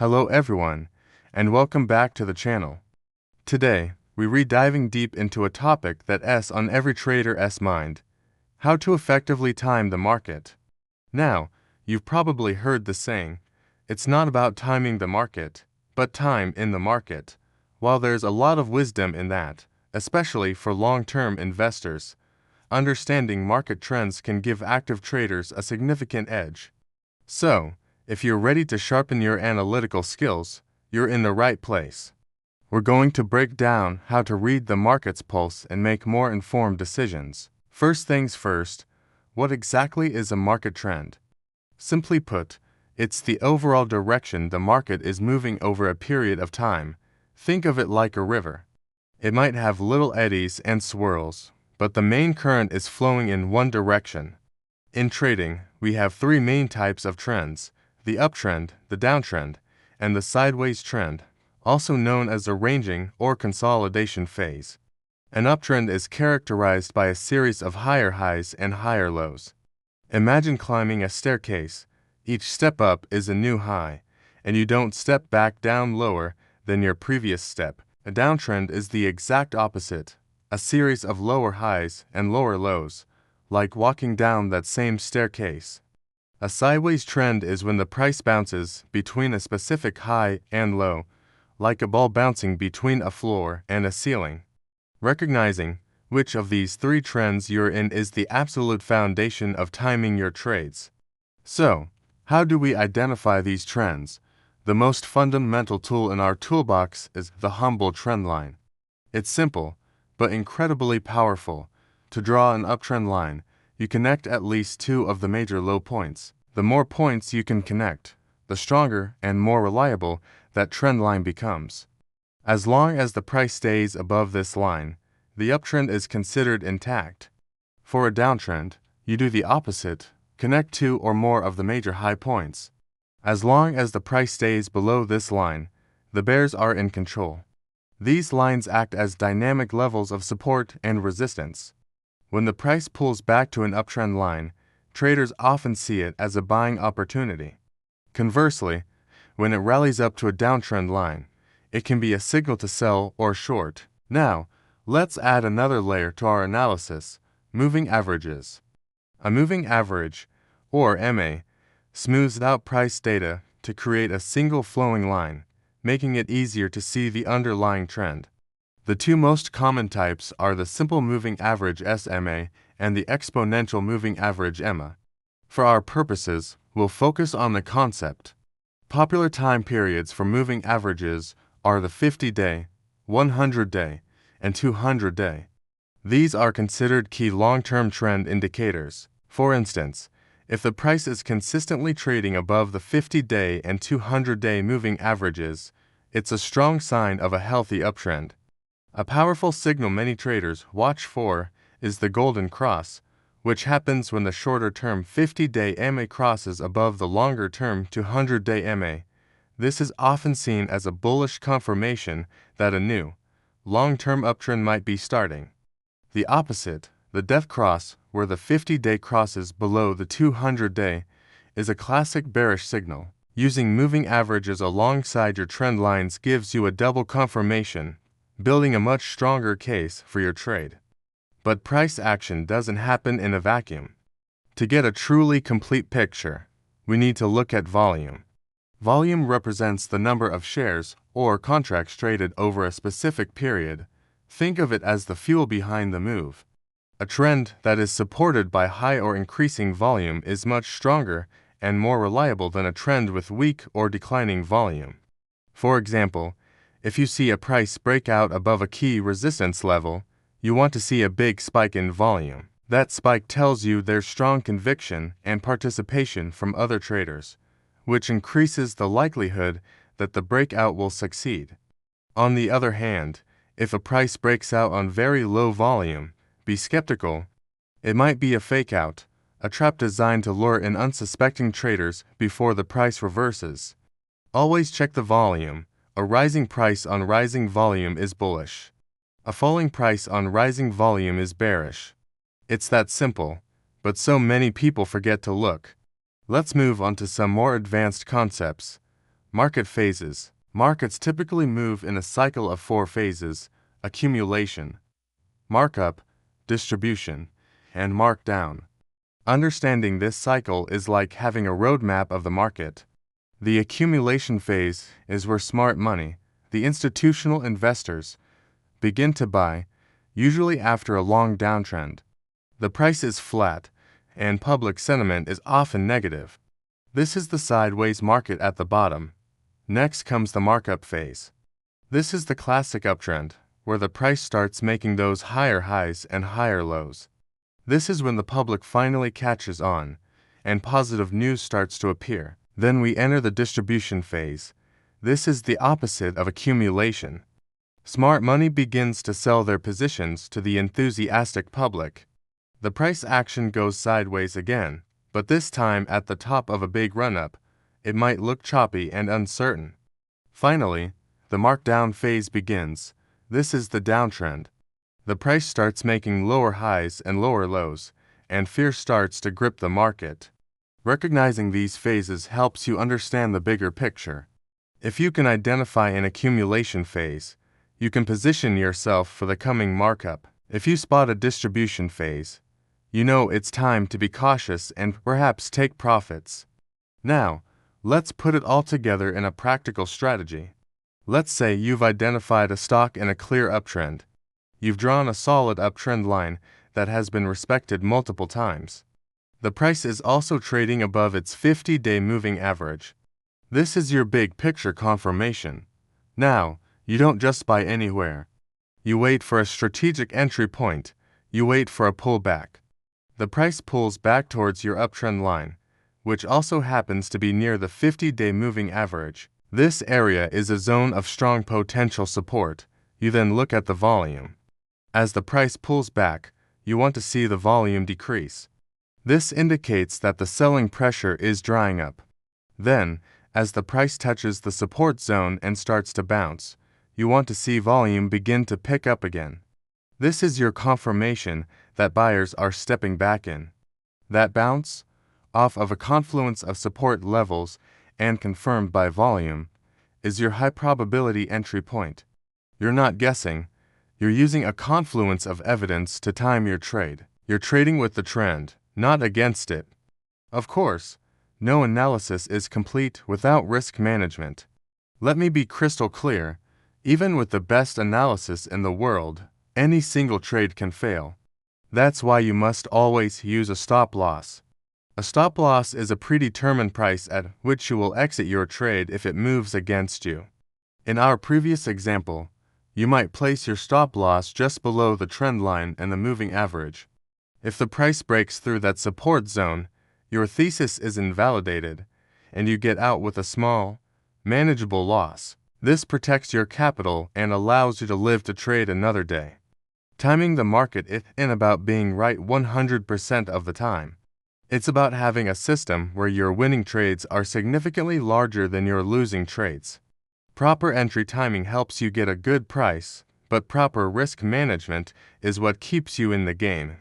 Hello everyone, and welcome back to the channel. Today, we're diving deep into a topic that's on every trader's mind: how to effectively time the market. Now, you've probably heard the saying, it's not about timing the market, but time in the market. While there's a lot of wisdom in that, especially for long-term investors, understanding market trends can give active traders a significant edge. So, if you're ready to sharpen your analytical skills, you're in the right place. We're going to break down how to read the market's pulse and make more informed decisions. First things first, what exactly is a market trend? Simply put, it's the overall direction the market is moving over a period of time. Think of it like a river. It might have little eddies and swirls, but the main current is flowing in one direction. In trading, we have three main types of trends: the uptrend, the downtrend, and the sideways trend, also known as a ranging or consolidation phase. An uptrend is characterized by a series of higher highs and higher lows. Imagine climbing a staircase. Each step up is a new high, and you don't step back down lower than your previous step. A downtrend is the exact opposite, a series of lower highs and lower lows, like walking down that same staircase. A sideways trend is when the price bounces between a specific high and low, like a ball bouncing between a floor and a ceiling. Recognizing which of these three trends you're in is the absolute foundation of timing your trades. So, how do we identify these trends? The most fundamental tool in our toolbox is the humble trend line. It's simple, but incredibly powerful. To draw an uptrend line, you connect at least two of the major low points. The more points you can connect, the stronger and more reliable that trend line becomes. As long as the price stays above this line, the uptrend is considered intact. For a downtrend, you do the opposite, connect two or more of the major high points. As long as the price stays below this line, the bears are in control. These lines act as dynamic levels of support and resistance. When the price pulls back to an uptrend line, traders often see it as a buying opportunity. Conversely, when it rallies up to a downtrend line, it can be a signal to sell or short. Now, let's add another layer to our analysis: moving averages. A moving average, or MA, smooths out price data to create a single flowing line, making it easier to see the underlying trend. The two most common types are the simple moving average SMA and the exponential moving average EMA. For our purposes, we'll focus on the concept. Popular time periods for moving averages are the 50-day, 100-day, and 200-day. These are considered key long-term trend indicators. For instance, if the price is consistently trading above the 50-day and 200-day moving averages, it's a strong sign of a healthy uptrend. A powerful signal many traders watch for is the golden cross, which happens when the shorter-term 50-day MA crosses above the longer-term 200-day MA. This is often seen as a bullish confirmation that a new, long-term uptrend might be starting. The opposite, the death cross, where the 50-day crosses below the 200-day, is a classic bearish signal. Using moving averages alongside your trend lines gives you a double confirmation, building a much stronger case for your trade. But price action doesn't happen in a vacuum. To get a truly complete picture, we need to look at volume. Volume represents the number of shares or contracts traded over a specific period. Think of it as the fuel behind the move. A trend that is supported by high or increasing volume is much stronger and more reliable than a trend with weak or declining volume. For example, if you see a price break out above a key resistance level, you want to see a big spike in volume. That spike tells you there's strong conviction and participation from other traders, which increases the likelihood that the breakout will succeed. On the other hand, if a price breaks out on very low volume, be skeptical. It might be a fake out, a trap designed to lure in unsuspecting traders before the price reverses. Always check the volume. A rising price on rising volume is bullish. A falling price on rising volume is bearish. It's that simple, but so many people forget to look. Let's move on to some more advanced concepts. Market phases. Markets typically move in a cycle of 4 phases: accumulation, markup, distribution, and markdown. Understanding this cycle is like having a roadmap of the market. The accumulation phase is where smart money, the institutional investors, begin to buy, usually after a long downtrend. The price is flat, and public sentiment is often negative. This is the sideways market at the bottom. Next comes the markup phase. This is the classic uptrend, where the price starts making those higher highs and higher lows. This is when the public finally catches on, and positive news starts to appear. Then we enter the distribution phase. This is the opposite of accumulation. Smart money begins to sell their positions to the enthusiastic public. The price action goes sideways again, but this time at the top of a big run-up. It might look choppy and uncertain. Finally, the markdown phase begins. This is the downtrend. The price starts making lower highs and lower lows, and fear starts to grip the market. Recognizing these phases helps you understand the bigger picture. If you can identify an accumulation phase, you can position yourself for the coming markup. If you spot a distribution phase, you know it's time to be cautious and perhaps take profits. Now, let's put it all together in a practical strategy. Let's say you've identified a stock in a clear uptrend. You've drawn a solid uptrend line that has been respected multiple times. The price is also trading above its 50-day moving average. This is your big picture confirmation. Now, you don't just buy anywhere. You wait for a strategic entry point. You wait for a pullback. The price pulls back towards your uptrend line, which also happens to be near the 50-day moving average. This area is a zone of strong potential support. You then look at the volume. As the price pulls back, you want to see the volume decrease. This indicates that the selling pressure is drying up. Then, as the price touches the support zone and starts to bounce, you want to see volume begin to pick up again. This is your confirmation that buyers are stepping back in. That bounce, off of a confluence of support levels and confirmed by volume, is your high probability entry point. You're not guessing. You're using a confluence of evidence to time your trade. You're trading with the trend, not against it. Of course, no analysis is complete without risk management. Let me be crystal clear. Even with the best analysis in the world, any single trade can fail. That's why you must always use a stop loss. A stop loss is a predetermined price at which you will exit your trade if it moves against you. In our previous example, you might place your stop loss just below the trend line and the moving average. If the price breaks through that support zone, your thesis is invalidated, and you get out with a small, manageable loss. This protects your capital and allows you to live to trade another day. Timing the market isn't about being right 100% of the time. It's about having a system where your winning trades are significantly larger than your losing trades. Proper entry timing helps you get a good price, but proper risk management is what keeps you in the game.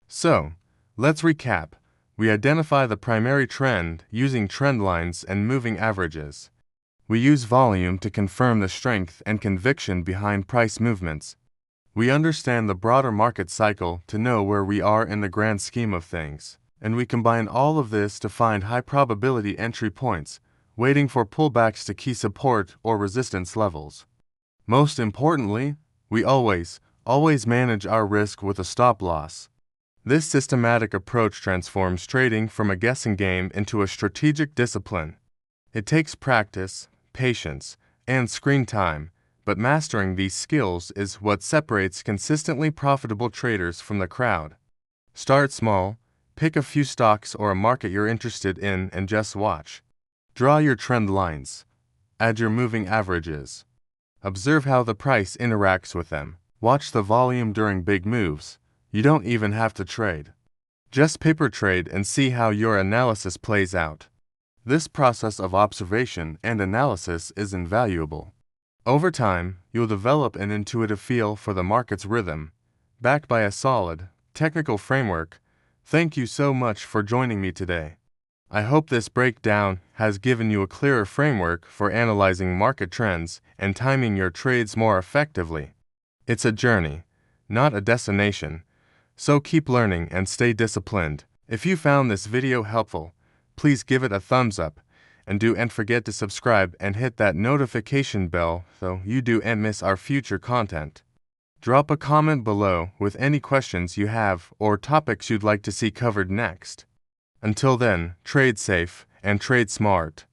So, let's recap. We identify the primary trend using trend lines and moving averages. We use volume to confirm the strength and conviction behind price movements. We understand the broader market cycle to know where we are in the grand scheme of things, and we combine all of this to find high probability entry points, waiting for pullbacks to key support or resistance levels. Most importantly, we always manage our risk with a stop loss. This systematic approach transforms trading from a guessing game into a strategic discipline. It takes practice, patience, and screen time, but mastering these skills is what separates consistently profitable traders from the crowd. Start small, pick a few stocks or a market you're interested in and just watch. Draw your trend lines. Add your moving averages. Observe how the price interacts with them. Watch the volume during big moves. You don't even have to trade. Just paper trade and see how your analysis plays out. This process of observation and analysis is invaluable. Over time, you'll develop an intuitive feel for the market's rhythm, backed by a solid, technical framework. Thank you so much for joining me today. I hope this breakdown has given you a clearer framework for analyzing market trends and timing your trades more effectively. It's a journey, not a destination, so keep learning and stay disciplined. If you found this video helpful, please give it a thumbs up, and don't forget to subscribe and hit that notification bell so you don't miss our future content. Drop a comment below with any questions you have or topics you'd like to see covered next. Until then, trade safe and trade smart.